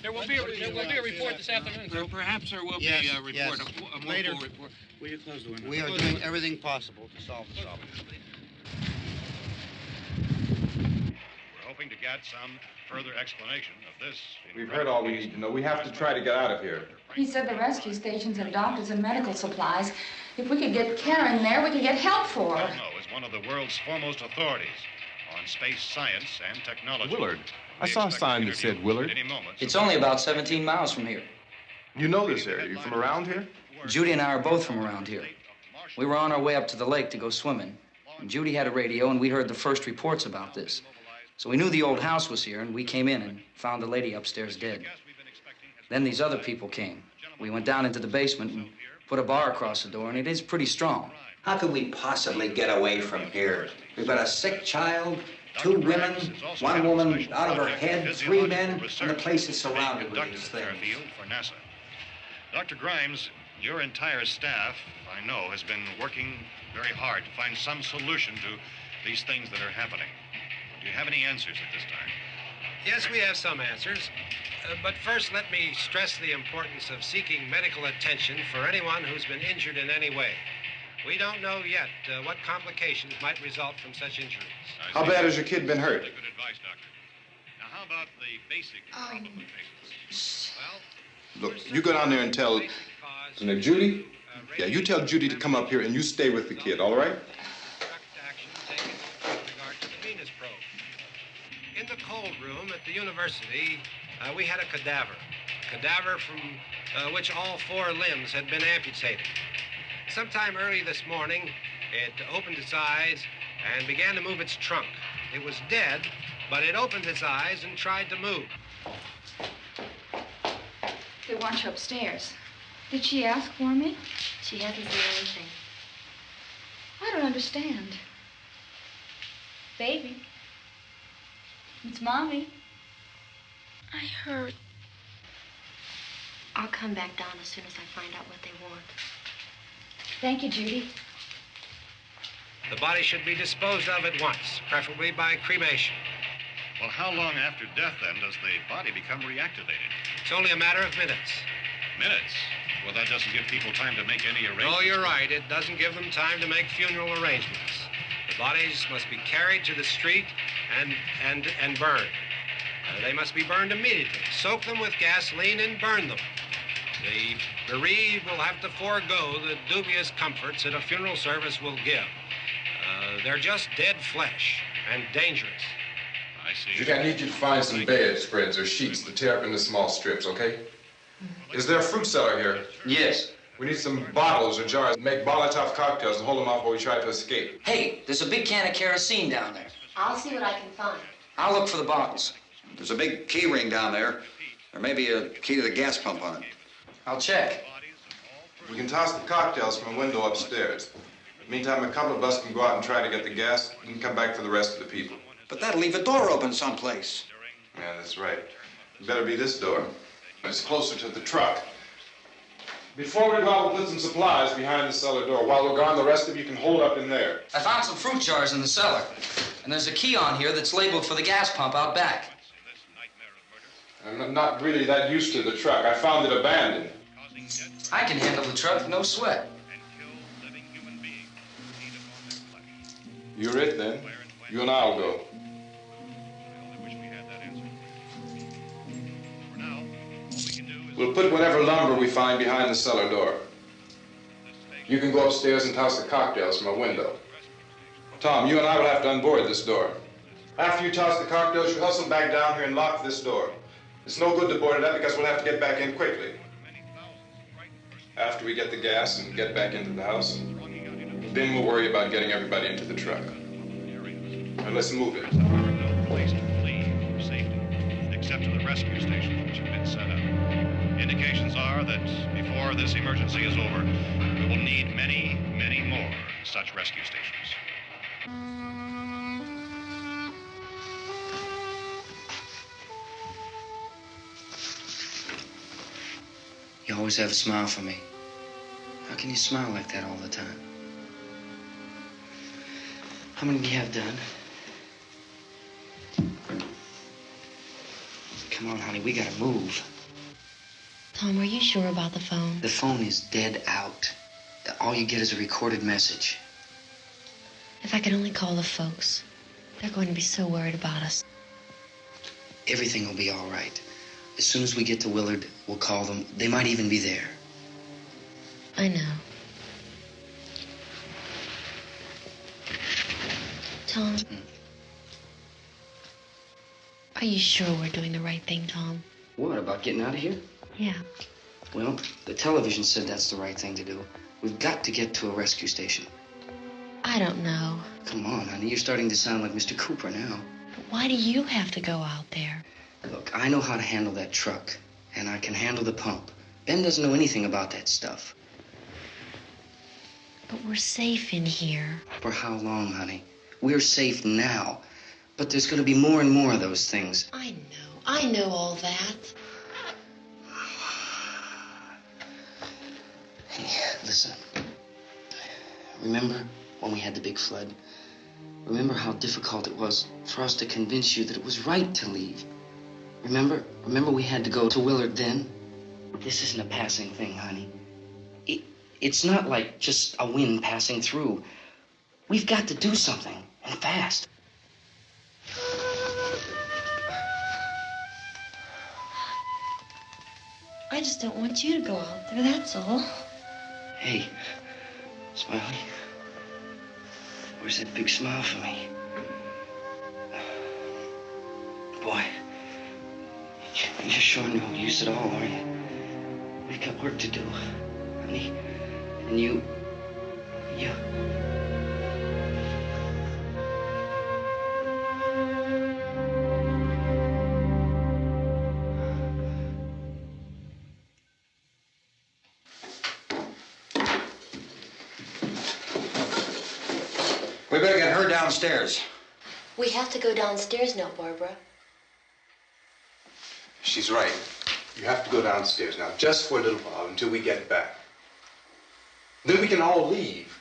There will be a report this afternoon, sir. Perhaps there will Yes, be a report, yes. a more Later. full report. Will you close the window? We are doing everything possible to solve the problem. We're hoping to get some further explanation of this. We've heard all we need to know. We have to try to get out of here. He said the rescue stations have doctors and medical supplies. If we could get Karen there, we could get help for her. Romero is one of the world's foremost authorities on space science and technology. Willard. I saw a sign that said Willard. It's only about 17 miles from here. You know this area. You from around here? Judy and I are both from around here. We were on our way up to the lake to go swimming. And Judy had a radio, and we heard the first reports about this. So we knew the old house was here, and we came in and found the lady upstairs dead. Then these other people came. We went down into the basement and put a bar across the door, and it is pretty strong. How could we possibly get away from here? We've got a sick child, 2 women, 1 woman out of her head, 3 men, and the place is surrounded with these things. For NASA. Dr. Grimes, your entire staff, I know, has been working very hard to find some solution to these things that are happening. Do you have any answers at this time? Yes, we have some answers. But first, let me stress the importance of seeking medical attention for anyone who's been injured in any way. We don't know yet what complications might result from such injuries. How bad has your kid been hurt? Good advice, Doctor. Now, how about the basic problem of patients? Well, Look, you go down there and tell... Now, Judy? Yeah, you tell Judy to come up here and you stay with the kid, all right? In the cold room at the university, we had a cadaver from which all 4 limbs had been amputated. Sometime early this morning, it opened its eyes and began to move its trunk. It was dead, but it opened its eyes and tried to move. They want you upstairs. Did she ask for me? She hasn't said anything. I don't understand. Baby. It's Mommy. I heard. I'll come back down as soon as I find out what they want. Thank you, Judy. The body should be disposed of at once, preferably by cremation. well, how long after death, then, does the body become reactivated? It's only a matter of minutes. Minutes? Well, that doesn't give people time to make any arrangements. Oh, you're right. It doesn't give them time to make funeral arrangements. The bodies must be carried to the street and burned. They must be burned immediately. Soak them with gasoline and burn them. The bereaved will have to forego the dubious comforts that a funeral service will give. They're just dead flesh and dangerous. I see. Judy, I need you to find some bedspreads or sheets to tear up into small strips, okay? Is there a fruit cellar here? Yes. We need some bottles or jars to make Molotov cocktails and hold them off while we try to escape. Hey, there's a big can of kerosene down there. I'll see what I can find. I'll look for the bottles. There's a big key ring down there. There may be a key to the gas pump on it. I'll check. We can toss the cocktails from a window upstairs. Meantime, a couple of us can go out and try to get the gas and come back for the rest of the people. But that'll leave a door open someplace. Yeah, that's right. It better be this door. It's closer to the truck. Before we go out, we'll put some supplies behind the cellar door. While we're gone, the rest of you can hold up in there. I found some fruit jars in the cellar. And there's a key on here that's labeled for the gas pump out back. I'm not really that used to the truck. I found it abandoned. I can handle the truck, no sweat. You're it, then. You and I'll go. We'll put whatever lumber we find behind the cellar door. You can go upstairs and toss the cocktails from a window. Tom, you and I will have to unboard this door. After you toss the cocktails, you hustle back down here and lock this door. It's no good to board it up because we'll have to get back in quickly. After we get the gas and get back into the house, then we'll worry about getting everybody into the truck. Now let's move it. No place to flee for safety, except to the rescue stations which have been set up. Indications are that before this emergency is over, we will need many, many more such rescue stations. You always have a smile for me. How can you smile like that all the time? How many do you have done? come on, honey, we gotta move. Tom, are you sure about the phone? The phone is dead out. All you get is a recorded message. If I could only call the folks. They're going to be so worried about us. Everything will be all right. As soon as we get to Willard, we'll call them. They might even be there. I know. Tom? Are you sure we're doing the right thing, Tom? What, about getting out of here? Yeah. Well, the television said that's the right thing to do. We've got to get to a rescue station. I don't know. Come on, honey, you're starting to sound like Mr. Cooper now. But why do you have to go out there? Look, I know how to handle that truck, and I can handle the pump. Ben doesn't know anything about that stuff. But we're safe in here. For how long, honey? We're safe now. But there's going to be more and more of those things. I know all that. Hey, listen. Remember when we had the big flood? Remember how difficult it was for us to convince you that it was right to leave? Remember we had to go to Willard then? This isn't a passing thing, honey. It's not like just a wind passing through. We've got to do something, and fast. I just don't want you to go out there, that's all. Hey, Smiley. Where's that big smile for me? Boy, you're showing no use at all, are you? We've got work to do, honey. And you... We better get her downstairs. We have to go downstairs now, Barbara. She's right. You have to go downstairs now, just for a little while, until we get back. Then we can all leave.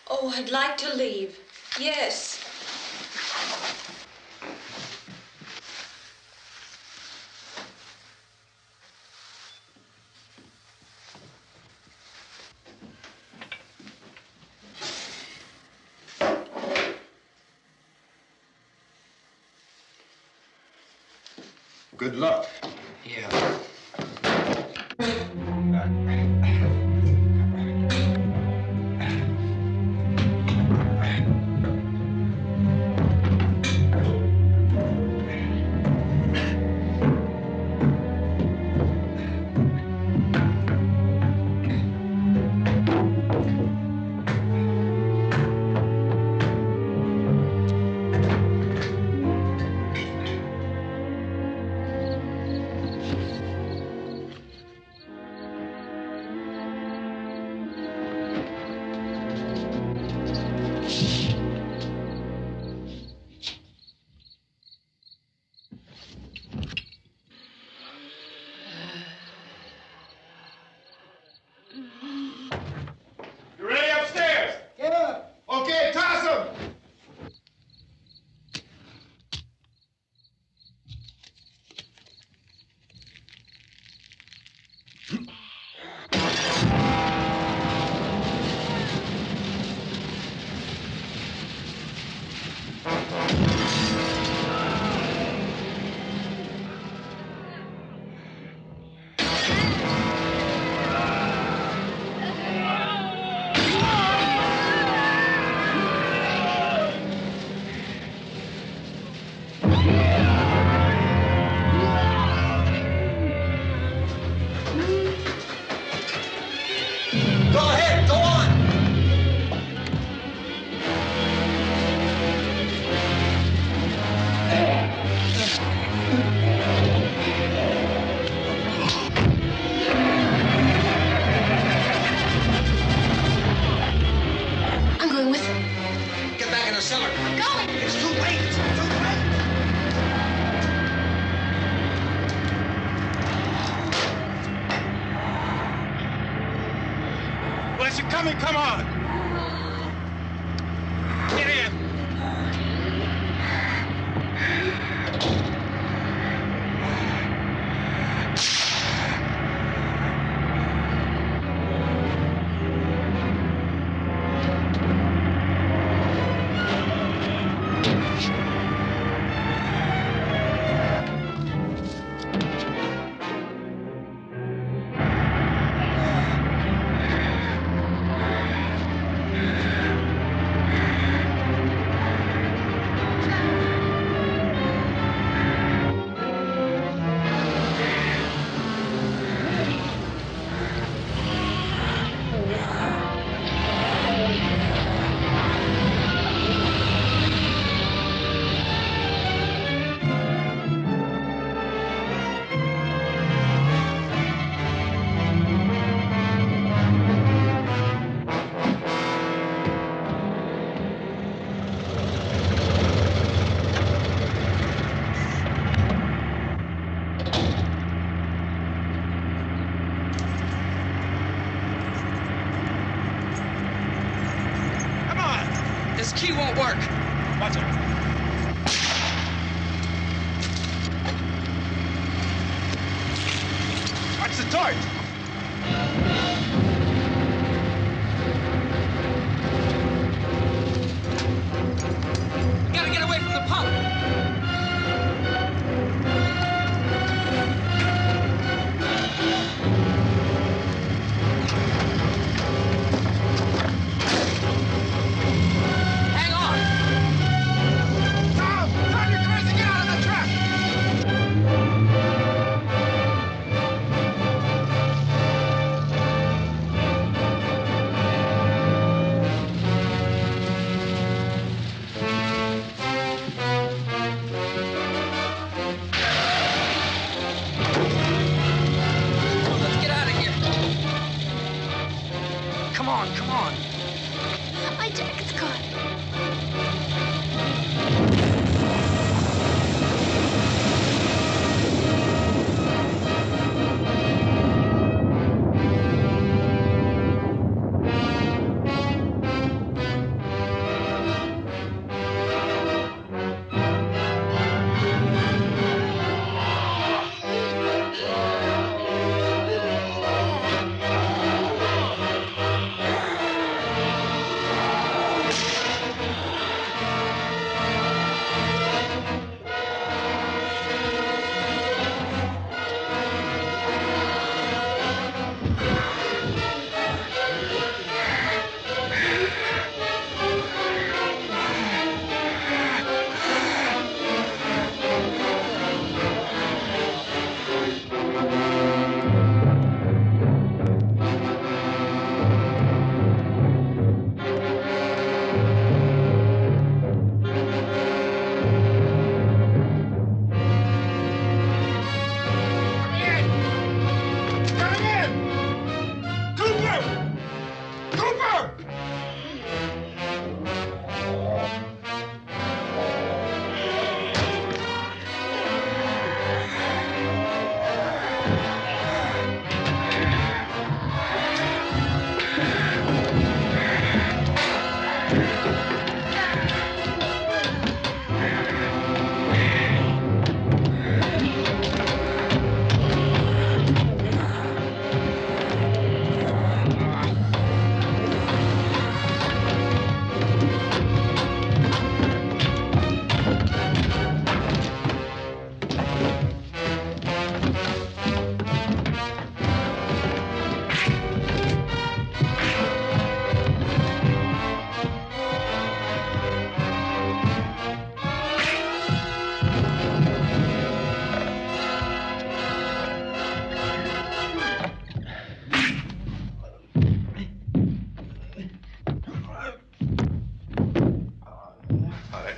Oh, I'd like to leave. Yes. Good luck. Yeah. You ready upstairs? Yeah. Okay, toss them. Coming, come on! Get in! won't work. Watch it. Watch the torch. We gotta get away from the pump. Hang on. Tom, you're crazy. Get out of the truck. Let's get out of here. Come on, come on. My jacket's caught.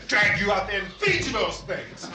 Drag you out there and feed you those things.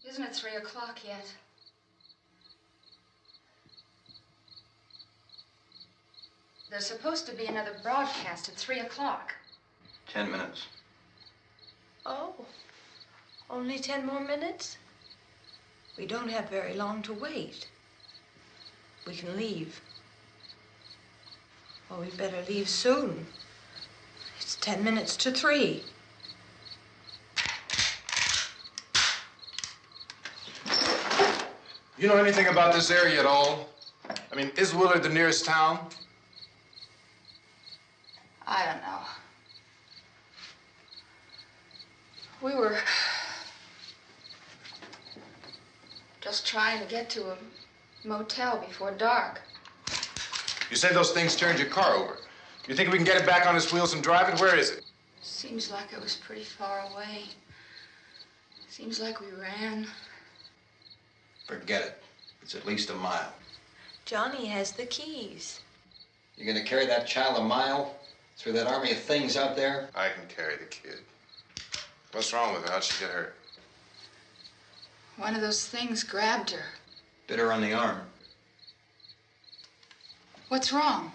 Isn't it 3 o'clock yet? There's supposed to be another broadcast at 3 o'clock. 10 minutes. Oh, only 10 more minutes? We don't have very long to wait. We can leave. Well, we'd better leave soon. It's 10 minutes to 3. You know anything about this area at all? I mean, is Willard the nearest town? I don't know. We were just trying to get to a motel before dark. You said those things turned your car over. You think we can get it back on its wheels and drive it? Where is it? Seems like it was pretty far away. Seems like we ran. Forget it. It's at least a mile. Johnny has the keys. You're gonna carry that child a mile through that army of things out there? I can carry the kid. What's wrong with her? How'd she get hurt? One of those things grabbed her. Bit her on the arm. What's wrong?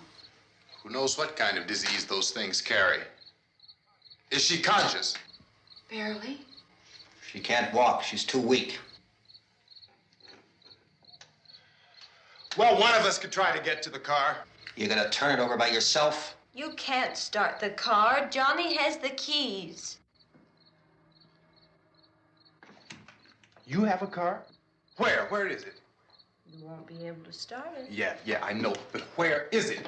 Who knows what kind of disease those things carry? Is she conscious? Barely. She can't walk. She's too weak. Well, one of us could try to get to the car. You gonna turn it over by yourself? You can't start the car. Johnny has the keys. You have a car? Where? Where is it? You won't be able to start it. Yeah, I know. But where is it?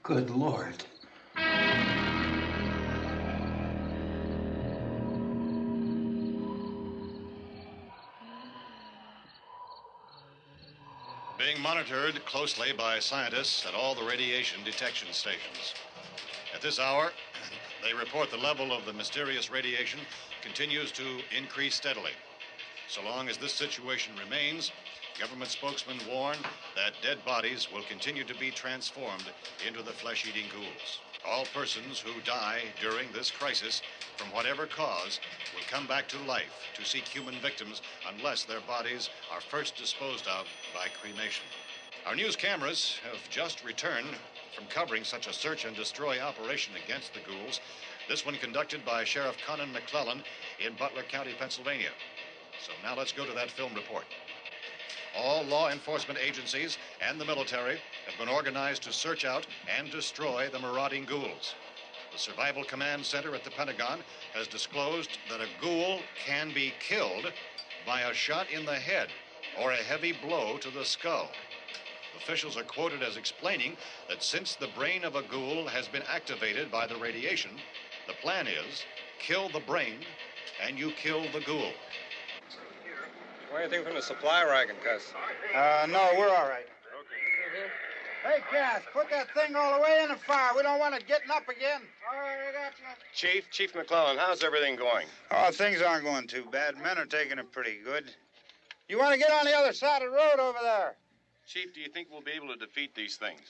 Good Lord. Being monitored closely by scientists at all the radiation detection stations. At this hour, they report the level of the mysterious radiation continues to increase steadily. So long as this situation remains, government spokesmen warn that dead bodies will continue to be transformed into the flesh-eating ghouls. All persons who die during this crisis, from whatever cause, will come back to life to seek human victims unless their bodies are first disposed of by cremation. Our news cameras have just returned from covering such a search and destroy operation against the ghouls, this one conducted by Sheriff Conan McClellan in Butler County, Pennsylvania. So now let's go to that film report. All law enforcement agencies and the military have been organized to search out and destroy the marauding ghouls. The Survival Command Center at the Pentagon has disclosed that a ghoul can be killed by a shot in the head or a heavy blow to the skull. Officials are quoted as explaining that since the brain of a ghoul has been activated by the radiation, the plan is kill the brain and you kill the ghoul. Anything from the supply wagon, Cuss? No, we're all right. Hey, Cass, put that thing all the way in the fire. We don't want it getting up again. All right, I got you. Chief McClellan, how's everything going? Oh, things aren't going too bad. Men are taking it pretty good. You want to get on the other side of the road over there? Chief, do you think we'll be able to defeat these things?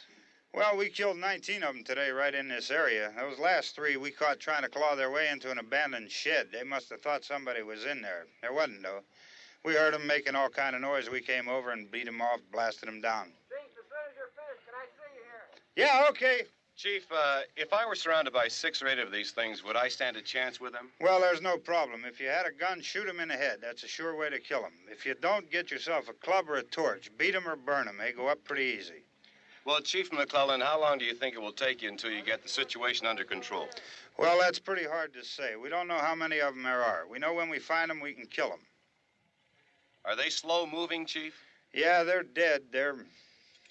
Well, we killed 19 of them today right in this area. Those last 3 we caught trying to claw their way into an abandoned shed. They must have thought somebody was in there. There wasn't, though. We heard them making all kind of noise. We came over and beat them off, blasted them down. Chief, as soon as you're finished, can I see you here? Yeah, okay. Chief, if I were surrounded by 6 or 8 of these things, would I stand a chance with them? Well, there's no problem. If you had a gun, shoot them in the head. That's a sure way to kill them. If you don't, get yourself a club or a torch. Beat them or burn them. They go up pretty easy. Well, Chief McClellan, how long do you think it will take you until you get the situation under control? Well, that's pretty hard to say. We don't know how many of them there are. We know when we find them, we can kill them. Are they slow-moving, Chief? Yeah, they're dead. They're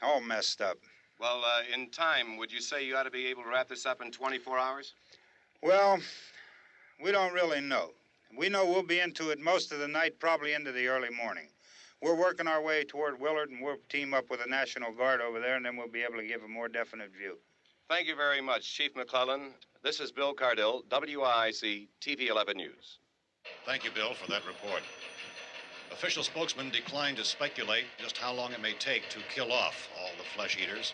all messed up. Well, in time, would you say you ought to be able to wrap this up in 24 hours? Well, we don't really know. We know we'll be into it most of the night, probably into the early morning. We're working our way toward Willard, and we'll team up with the National Guard over there, and then we'll be able to give a more definite view. Thank you very much, Chief McClellan. This is Bill Cardill, WIC TV 11 News. Thank you, Bill, for that report. Official spokesmen declined to speculate just how long it may take to kill off all the flesh eaters,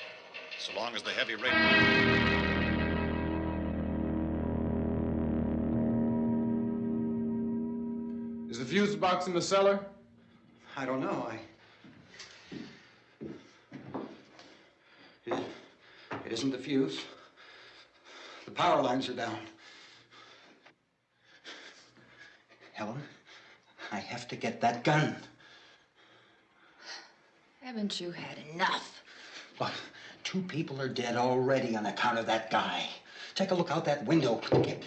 so long as the heavy rate... Is the fuse box in the cellar? I don't know. It isn't the fuse. The power lines are down. Helen, I have to get that gun. Haven't you had enough? Look, 2 people are dead already on account of that guy. Take a look out that window. Get...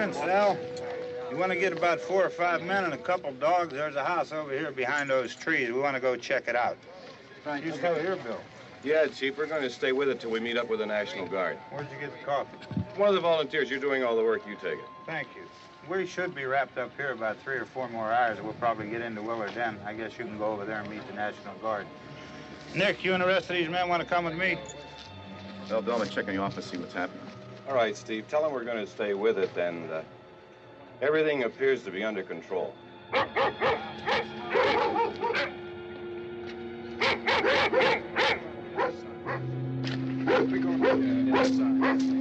Vince, Al. You want to get about 4 or 5 men and a couple dogs? There's a house over here behind those trees. We want to go check it out. Right. You stay here, Bill. Yeah, Chief, we're going to stay with it till we meet up with the National Guard. Where'd you get the coffee? One of the volunteers. You're doing all the work. You take it. Thank you. We should be wrapped up here about 3 or 4 more hours. We'll probably get into Willard then. I guess you can go over there and meet the National Guard. Nick, you and the rest of these men want to come with me? Well, Bill, I'm check in the office, see what's happening. All right, Steve. Tell them we're going to stay with it, and everything appears to be under control. We go inside.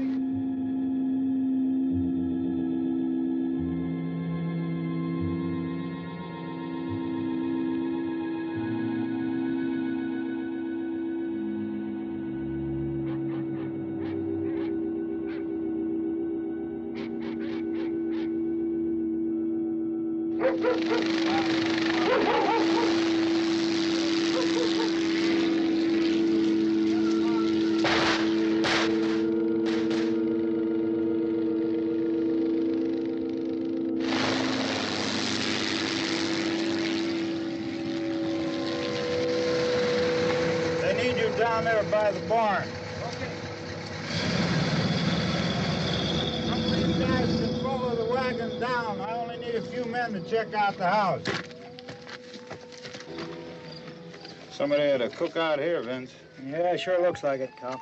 Down there by the barn. Okay. Some of you guys can follow the wagon down. I only need a few men to check out the house. Somebody had a cookout here, Vince. Yeah, sure looks like it, Cal.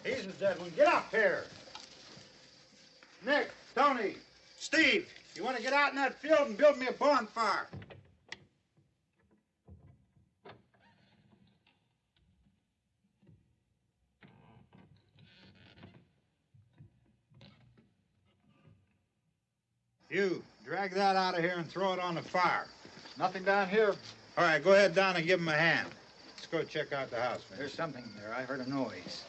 He's the dead one. Get up here. Nick, Tony, Steve, you want to get out in that field and build me a bonfire? You, drag that out of here and throw it on the fire. Nothing down here. All right, go ahead down and give him a hand. Let's go check out the house, man. There's something there. I heard a noise.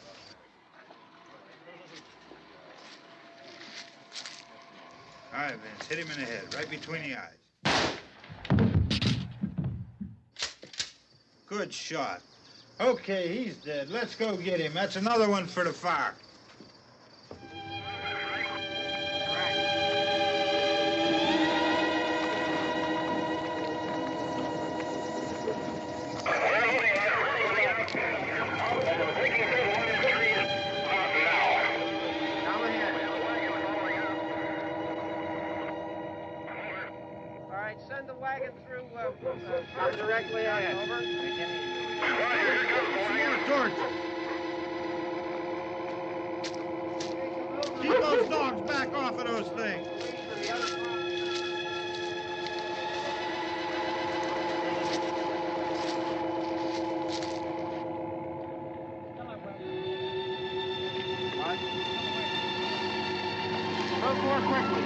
All right, Vince, hit him in the head, right between the eyes. Good shot. Okay, he's dead. Let's go get him. That's another one for the fire. Send the wagon through directly on over. More torches. Keep those dogs back off of those things. Move more quickly.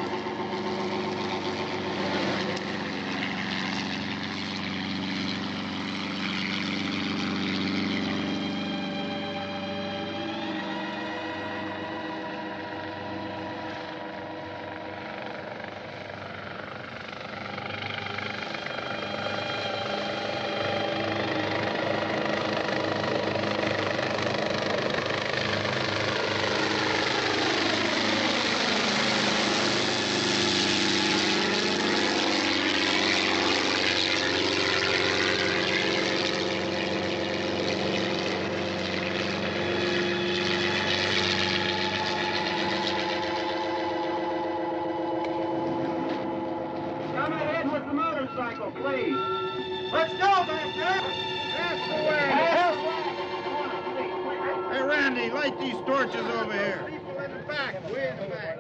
Please. Let's go, back there. That's the way. Hey, Randy, light these torches over here. People in the back. Way in the back.